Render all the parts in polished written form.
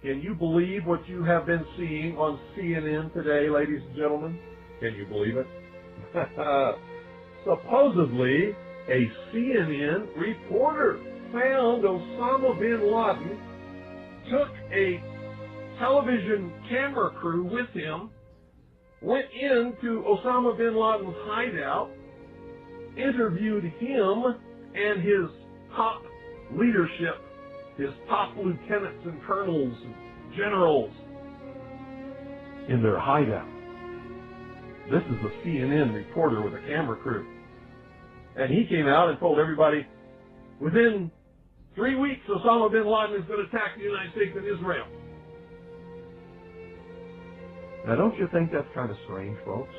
Can you believe what you have been seeing on CNN today, ladies and gentlemen? Can you believe it? Supposedly, a CNN reporter found Osama bin Laden, took a television camera crew with him, went into Osama bin Laden's hideout, interviewed him and his top leadership, his top lieutenants and colonels and generals in their hideout. This is a CNN reporter with a camera crew. And he came out and told everybody, within 3 weeks, Osama bin Laden is going to attack the United States and Israel. Now, don't you think that's kind of strange, folks?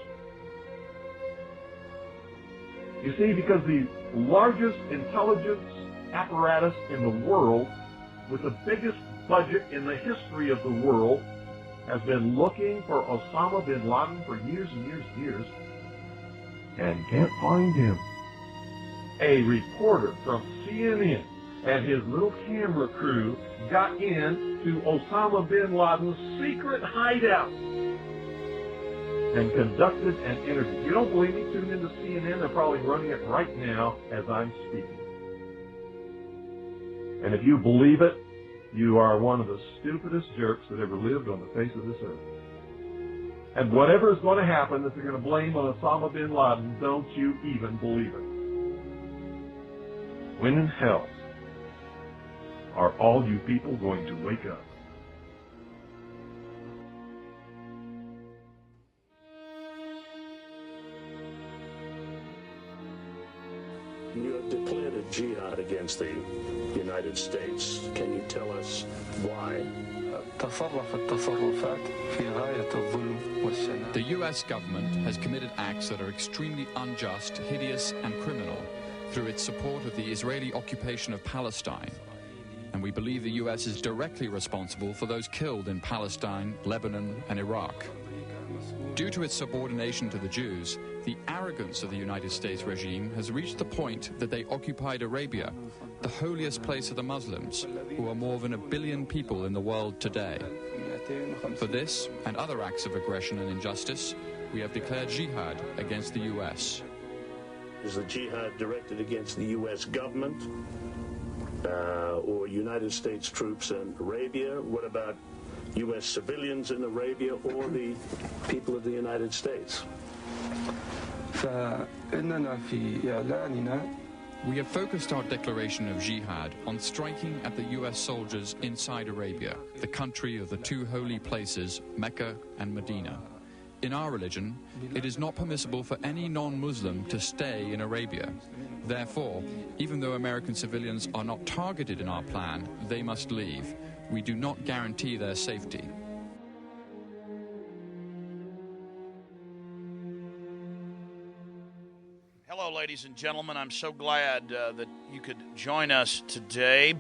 You see, because the largest intelligence apparatus in the world, with the biggest budget in the history of the world, has been looking for Osama bin Laden for years and years and years, and can't find him. A reporter from CNN and his little camera crew got into Osama bin Laden's secret hideout and conducted an interview. You don't believe me? Tune into CNN. They're probably running it right now as I'm speaking. And if you believe it, you are one of the stupidest jerks that ever lived on the face of this earth. And whatever is going to happen that they're going to blame on Osama bin Laden, don't you even believe it. When in hell are all you people going to wake up? You have declared a jihad against the United States. Can you tell us why? The U.S. government has committed acts that are extremely unjust, hideous, and criminal through its support of the Israeli occupation of Palestine. And we believe the U.S. is directly responsible for those killed in Palestine, Lebanon, and Iraq. Due to its subordination to the Jews, the arrogance of the United States regime has reached the point that they occupied Arabia, the holiest place of the Muslims, who are more than 1 billion people in the world today. For this and other acts of aggression and injustice, we have declared jihad against the U.S. Is the jihad directed against the U.S. government or United States troops in Arabia? What about U.S. civilians in Arabia or the people of the United States? We have focused our declaration of jihad on striking at the U.S. soldiers inside Arabia, the country of the two holy places, Mecca and Medina. In our religion, it is not permissible for any non-Muslim to stay in Arabia. Therefore, even though American civilians are not targeted in our plan, they must leave. We do not guarantee their safety. Hello, ladies and gentlemen. I'm so glad that you could join us today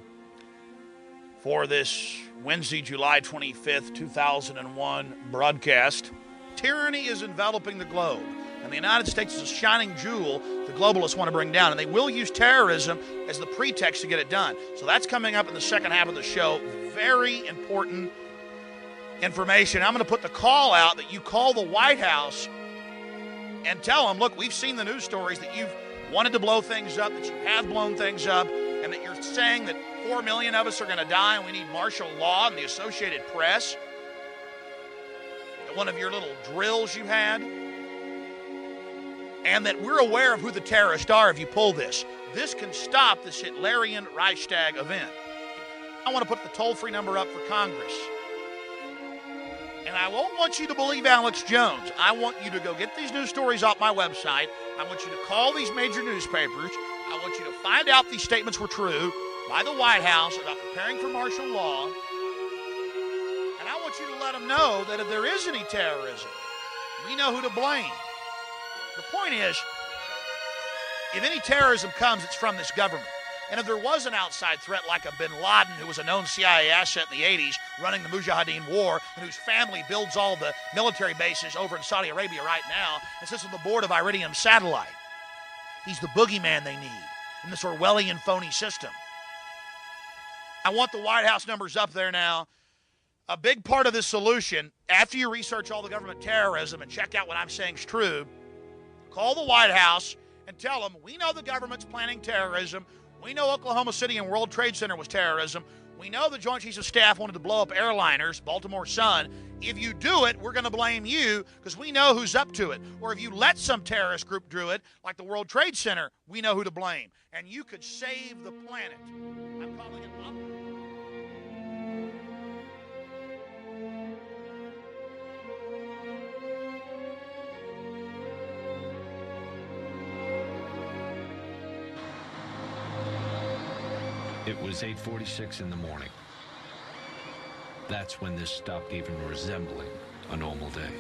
for this Wednesday, July 25th, 2001 broadcast. Tyranny is enveloping the globe, and the United States is a shining jewel the globalists want to bring down, and they will use terrorism as the pretext to get it done. So that's coming up in the second half of the show. Very important information. I'm going to put the call out that you call the White House and tell them, look, we've seen the news stories that you've wanted to blow things up, that you have blown things up, and that you're saying that 4 million of us are going to die and we need martial law and the Associated Press. One of your little drills you had, and that we're aware of who the terrorists are if you pull this. This can stop this Hitlerian Reichstag event. I want to put the toll-free number up for Congress. And I won't want you to believe Alex Jones. I want you to go get these news stories off my website. I want you to call these major newspapers. I want you to find out these statements were true by the White House about preparing for martial law. I want you to let them know that if there is any terrorism, we know who to blame. The point is, if any terrorism comes, it's from this government. And if there was an outside threat like a bin Laden, who was a known CIA asset in the 80s, running the Mujahideen war, and whose family builds all the military bases over in Saudi Arabia right now, and sits on the board of Iridium Satellite. He's the boogeyman they need in this Orwellian phony system. I want the White House numbers up there now. a big part of this solution, after you research all the government terrorism and check out what I'm saying is true, call the White House and tell them, we know the government's planning terrorism. We know Oklahoma City and World Trade Center was terrorism. We know the Joint Chiefs of Staff wanted to blow up airliners, Baltimore Sun. If you do it, we're going to blame you because we know who's up to it. Or if you let some terrorist group do it, like the World Trade Center, we know who to blame. And you could save the planet. I'm calling it up. It was 8:46 in the morning. That's when this stopped even resembling a normal day.